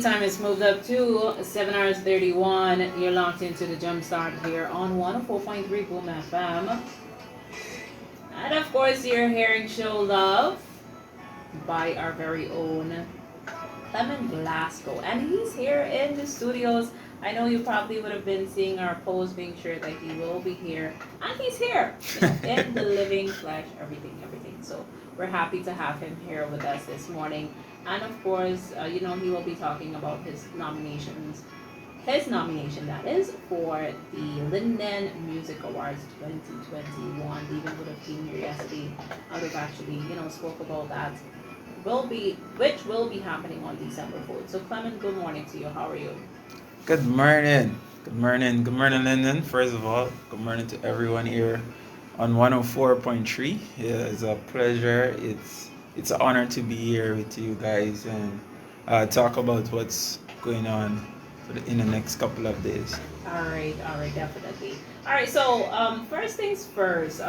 Tea time is moved up to 7 hours 31. You're locked into the jump start here on 104.3 Boom FM. And of course, you're hearing Show Love by our very own Clement Glasgow. And he's here in the studios. I know you probably would have been seeing our post, being sure that he will be here. And he's here, in the living flesh, everything. So we're happy to have him here with us this morning. And of course, he will be talking about his nominations. His nomination, that is, for the Linden Music Awards 2021. Even would have been here yesterday. I would have actually, spoke about that. Which will be happening on December 4th. So Clement, good morning to you. How are you? Good morning. Good morning, Linden. First of all, good morning to everyone here on 104.3. Yeah, it's a pleasure. It's an honor to be here with you guys and talk about what's going on in the next couple of days. All right, definitely. All right, so first things first.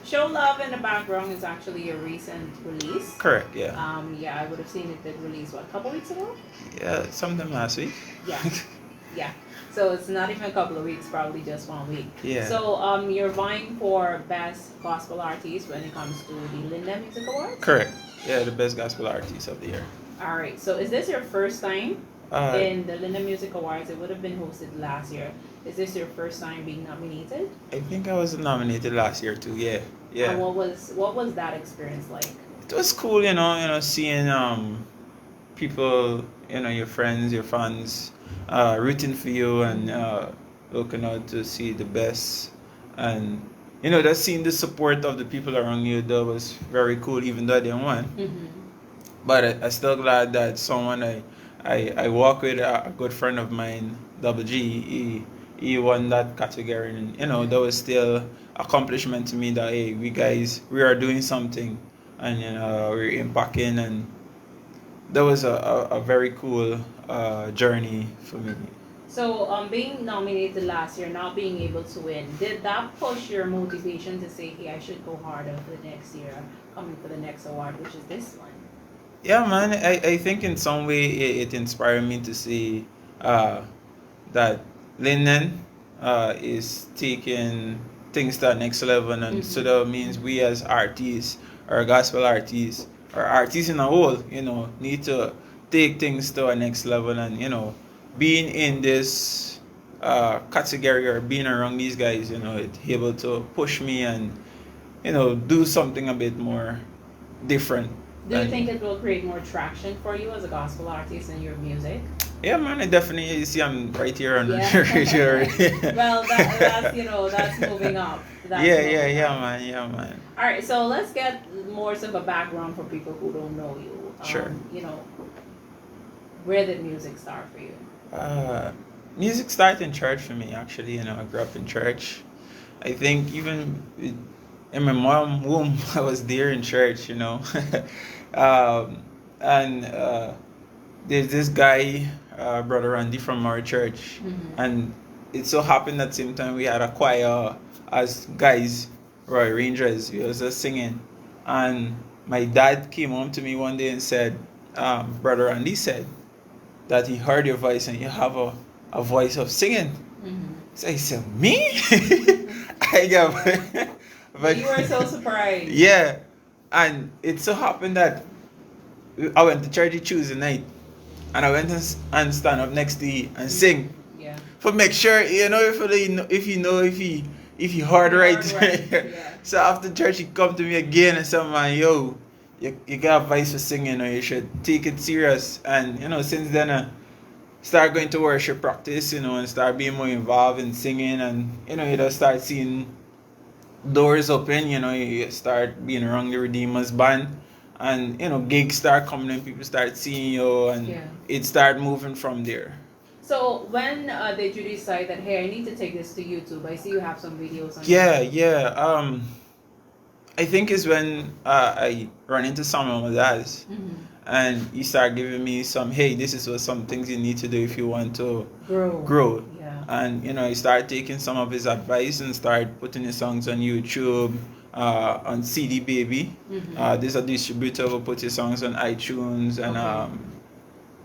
Show Love in the background is actually a recent release. Correct, yeah. I would have seen it did release a couple weeks ago? Yeah, sometime last week. Yeah. Yeah. So it's not even a couple of weeks, probably just 1 week. Yeah. So you're vying for Best Gospel Artist when it comes to the Linden Music Awards? Correct. Yeah, the Best Gospel Artist of the year. All right. So is this your first time in the Linden Music Awards? It would have been hosted last year. Is this your first time being nominated? I think I was nominated last year too. Yeah. Yeah. And what was that experience like? It was cool, seeing people, your friends, your fans, rooting for you and looking out to see the best, and just seeing the support of the people around you. That was very cool, even though I didn't win. Mm-hmm. But I still glad that someone I work with, a good friend of mine, Double G, he won that category, and that was still accomplishment to me that hey, we are doing something, and we're impacting, and that was a very cool journey for me. So being nominated last year, not being able to win, did that push your motivation to say, hey, I should go harder for the next year, coming for the next award, which is this one? Yeah, man, I think in some way it inspired me to see that Linden is taking things to the next level, and so that means we as artists, or gospel artists, or artists in a whole, need to take things to a next level, and being in this category or being around these guys, it's able to push me and do something a bit more different. Do you think it will create more traction for you as a gospel artist in your music? Yeah, man, I definitely, you see, I'm right here on the radio. Well, that's moving up. Yeah, man. All right, so let's get more of a background for people who don't know you. Sure. Where did music start for you? Music started in church for me, actually. I grew up in church. I think even in my mom's womb, I was there in church, and there's this guy, Brother Randy from our church, and it so happened that same time we had a choir as guys, Roy Rangers. We was just singing, and my dad came home to me one day and said, Brother Randy said that he heard your voice and you have a voice of singing. So I said, me? I got but you were so surprised. Yeah, and it so happened that I went to church Tuesday night, and I went and stand up next to him and sing. Yeah. For make sure if he heard right. Yeah. So after church he come to me again and said, man, yo, you got a voice for singing, or you should take it serious. And since then I start going to worship practice, and start being more involved in singing, and you just start seeing doors open, you start being around the Redeemers band, and gigs start coming and people start seeing you, and it start moving from there. So when did you decide that, hey, I need to take this to YouTube? I see you have some videos on YouTube. Yeah. I think it's when I run into some of my dads, and he start giving me some, hey, this is what some things you need to do if you want to grow. Yeah. And he started taking some of his advice and started putting his songs on YouTube, on CD Baby. There's a distributor who puts his songs on iTunes, and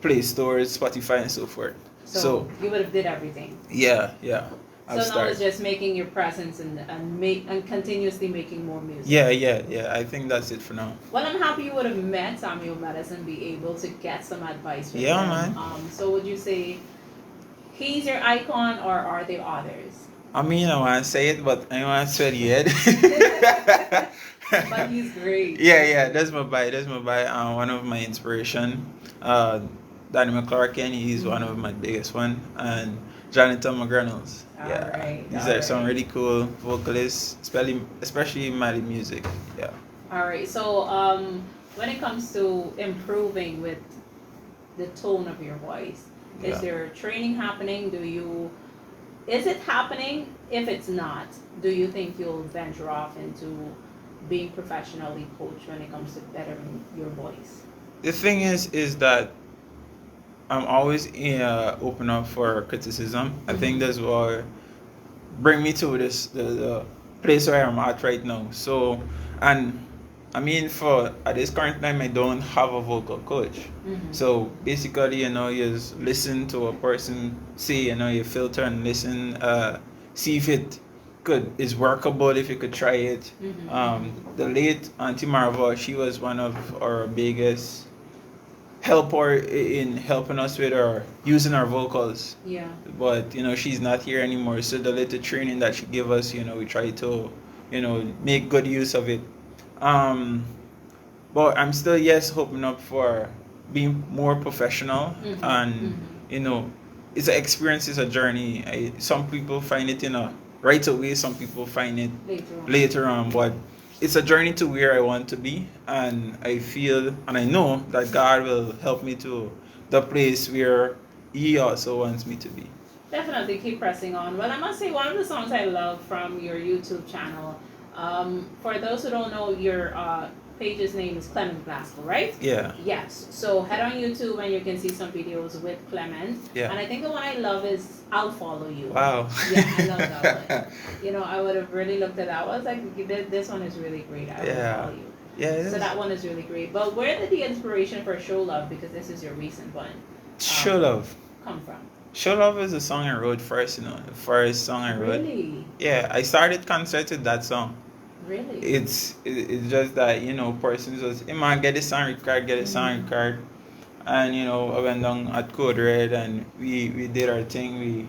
Play Stores, Spotify, and so forth. So you would have did everything. Yeah, yeah. So now it's just making your presence and continuously making more music. Yeah. I think that's it for now. Well, I'm happy you would have met Samuel Metis and be able to get some advice from him. Man. So would you say he's your icon, or are there others? I mean, I want to say it, but I want to swear yet. But he's great. Yeah. That's my boy. One of my inspiration. Danny McClarkin, he's one of my biggest one, and Jonathan McGreynolds. These are some really cool vocalists, especially Mali music. Yeah. All right. So when it comes to improving with the tone of your voice, is there training happening? Is it happening? If it's not, do you think you'll venture off into being professionally coached when it comes to bettering your voice? The thing is that I'm always open up for criticism. I think that's what bring me to the place where I'm at right now. So, and I mean, at this current time, I don't have a vocal coach. So basically, you just listen to a person say, you filter and listen, see if it is workable, if you could try it. The late Auntie Marva, she was one of our biggest helper in helping us with using our vocals. Yeah. But she's not here anymore. So the little training that she gave us, we try to, make good use of it. But I'm still hoping up for being more professional, and it's an experience, it's a journey. Some people find it right away, some people find it later on, but it's a journey to where I want to be, and I feel and I know that God will help me to the place where He also wants me to be. Definitely keep pressing on. Well, I must say, one of the songs I love from your YouTube channel, for those who don't know, your page's name is Clement Glasgow, right? Yeah. Yes. So head on YouTube and you can see some videos with Clement. Yeah. And I think the one I love is I'll Follow You. Wow. Yeah, I love that one. I would have really looked at that. I was like, this one is really great. I will follow you. Yeah. So that one is really great. But where did the inspiration for Show Love, because this is your recent one, Show Love, come from? Show Love is a song I wrote first, the first song I wrote. Really? Yeah, I started concert with that song. Really? It's just that, persons was, hey man, get this song record. And, I went down at Code Red and we did our thing. We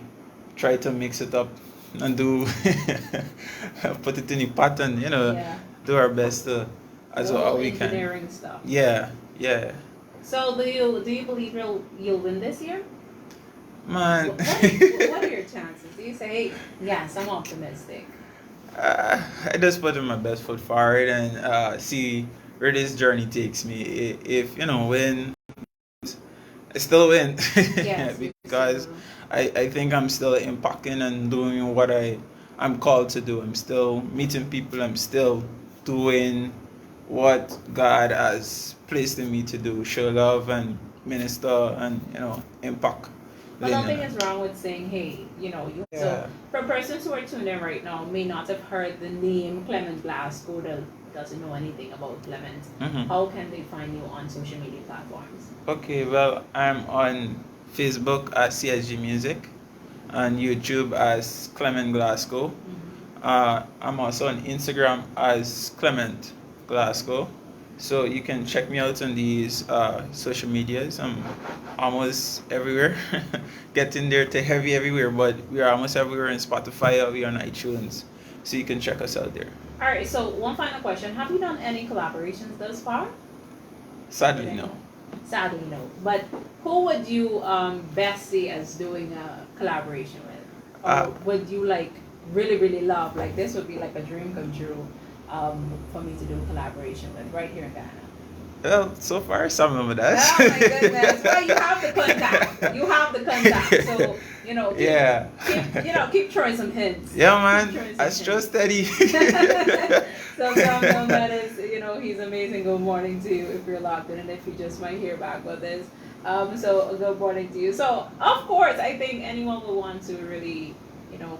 tried to mix it up and do, put it in a pattern, do our best to, as well we can. Engineering stuff. Yeah. So do you believe you'll win this year? Man. What are your chances? Do you say, yes, I'm optimistic? I just put in my best foot forward and see where this journey takes me. If win, I still win. Yes, because I think I'm still impacting and doing what I'm called to do. I'm still meeting people. I'm still doing what God has placed in me to do. Show love and minister and impact. But nothing is wrong with saying, hey, So for persons who are tuned in right now, may not have heard the name Clement Glasgow, that doesn't know anything about Clement. How can they find you on social media platforms? Okay, well, I'm on Facebook as CSG Music, on YouTube as Clement Glasgow. I'm also on Instagram as Clement Glasgow. So you can check me out on these social medias. I'm almost everywhere. Getting there to heavy everywhere, but we are almost everywhere in Spotify. We are on iTunes. So you can check us out there. All right, so one final question. Have you done any collaborations thus far? Sadly, no. Sadly, no. But who would you best see as doing a collaboration with? Or would you really, really love, this would be like a dream come true for me to do a collaboration with right here in Ghana? Well, so far, some of that. Oh my goodness. Well, you have the contact. So, keep throwing some hints. Yeah, man. I still steady. So, Samuel Metis, he's amazing. Good morning to you if you're locked in and if you just might hear back with this. So, good morning to you. So, of course, I think anyone will want to really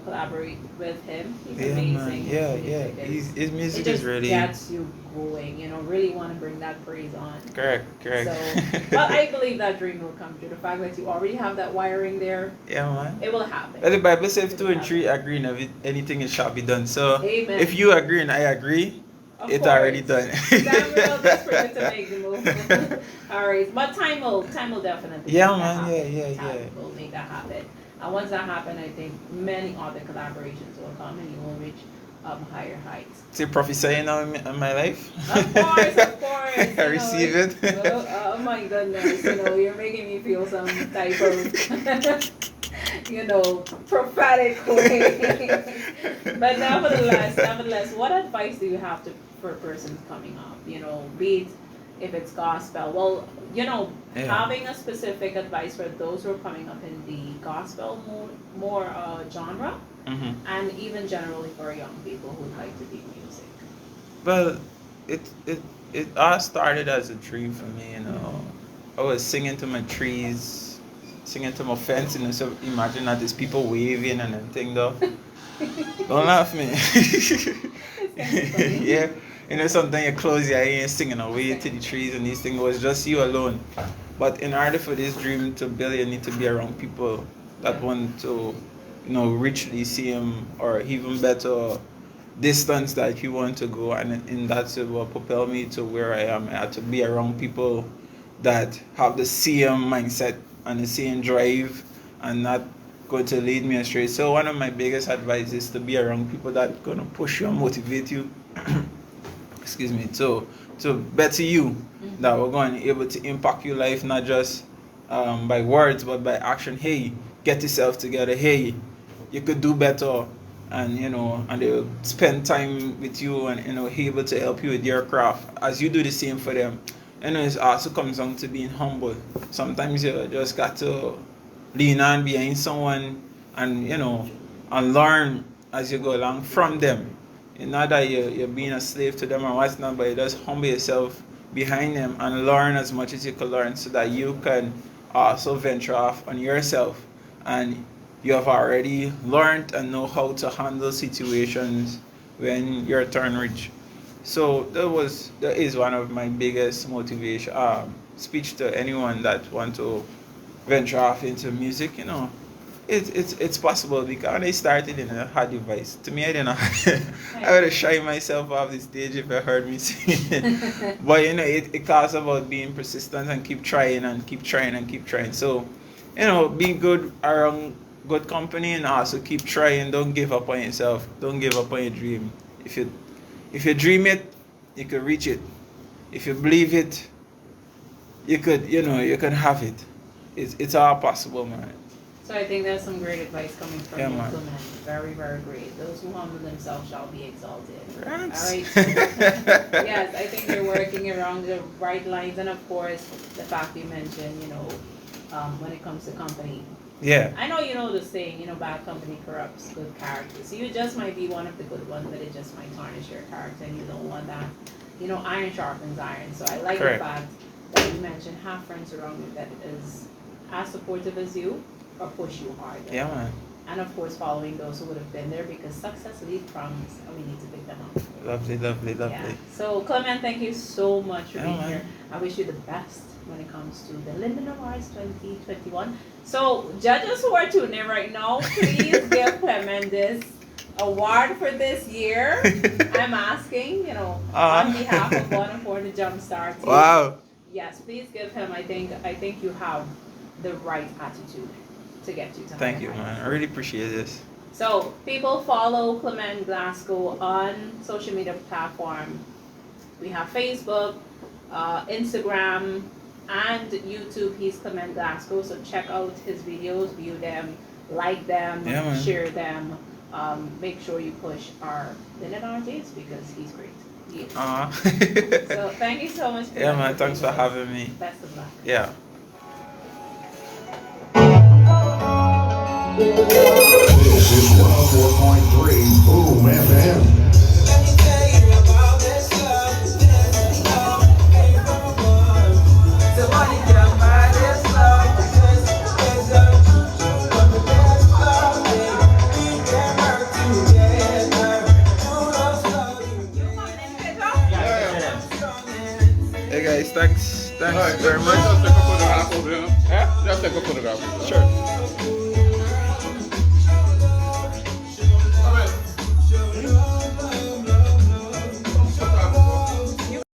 collaborate with him. He's Yeah, man. amazing. Yeah, His yeah. music is His it music is just really gets you going. Really want to bring that praise on. correct, correct. So, but I believe that dream will come true. The fact that you already have that wiring there, Yeah, man. it will happen. Well, the Bible says It two will and three happen. agree, and anything it shall be done. So, Amen. if you agree and I agree, Of it's course. already done. Time will just for you to make the move. All right, but time will definitely. Yeah, make that man. happen. Yeah, yeah, Time yeah. will make that happen. And once that happens, I think many other collaborations will come, and you will reach higher heights. See, prophesying now in my life. Of course, of course. I receive it. Oh my goodness, you're making me feel some type of, prophetic way. But nevertheless, what advice do you have for persons coming up? Be it if it's gospel. Well, Yeah. having a specific advice for those who are coming up in the gospel more genre, Hmm. and even generally for young people who'd like to be music. Well, it all started as a dream for me. I was singing to my trees, singing to my fence, so imagine that there's people waving and everything though. Don't laugh, man. It's kind of funny. Yeah. Sometimes you close your eyes and singing away to the trees and these things. It was just you alone. But in order for this dream to build, you need to be around people that want to, reach the same or even better distance that you want to go. And that's what propelled me to where I am. I had to be around people that have the same mindset and the same drive and not going to lead me astray. So one of my biggest advice is to be around people that are going to push you and motivate you. Excuse me, to better you, that we're going to be able to impact your life not just by words but by action. Hey, get yourself together. Hey, you could do better, and and they'll spend time with you and able to help you with your craft as you do the same for them. It also comes down to being humble. Sometimes you just got to lean on behind someone and and learn as you go along from them. Not that you're being a slave to them or what's not, but you just humble yourself behind them and learn as much as you can learn so that you can also venture off on yourself. And you have already learned and know how to handle situations when your turn reach. So that is one of my biggest motivation speech to anyone that want to venture off into music. It's possible because when I started in a hard device. To me, I didn't know. I would have shy myself off the stage if I heard me singing. But it calls about being persistent and keep trying and keep trying and keep trying. So, be good around good company and also keep trying. Don't give up on yourself. Don't give up on your dream. If you dream it, you can reach it. If you believe it, you can have it. It's all possible, man. So I think that's some great advice coming from Yeah, you, man. Clement. Very, very great. Those who humble themselves shall be exalted. Thanks. All right. Yes, I think you're working around the right lines, and of course, the fact you mentioned, when it comes to company. Yeah. I know you know the saying, bad company corrupts good character. So you just might be one of the good ones, but it just might tarnish your character, and you don't want that. Iron sharpens iron. So I like Correct. the fact that you mentioned have friends around you that is as supportive as you or push you harder. Yeah, man. And of course, following those who would have been there because success leaves crumbs, and we need to pick them up. Lovely, lovely, lovely. Yeah. So Clement, thank you so much for Yeah, being man. here. I wish you the best when it comes to the Linden Awards 2021. So judges who are tuning in right now, please give Clement this award for this year. I'm asking, on behalf of one for the Jumpstart team. Wow. Yes, please give him. I think you have the right attitude to get you to. Thank higher you, man. heights. I really appreciate this. So people follow Clement Glasgow on social media platform. We have Facebook, Instagram, and YouTube. He's Clement Glasgow. So check out his videos, view them, like them, Yeah, man. share them. Make sure you push our Linden Artiste because he's great. He is. So thank you so much. Yeah, man. Clement, Thanks for being having me. here. Best of luck. Yeah. This is 104.3 Boom FM. right, guys. Thanks Alright, very let's much. just take a photograph over here. Yeah, Just take a photograph. sure.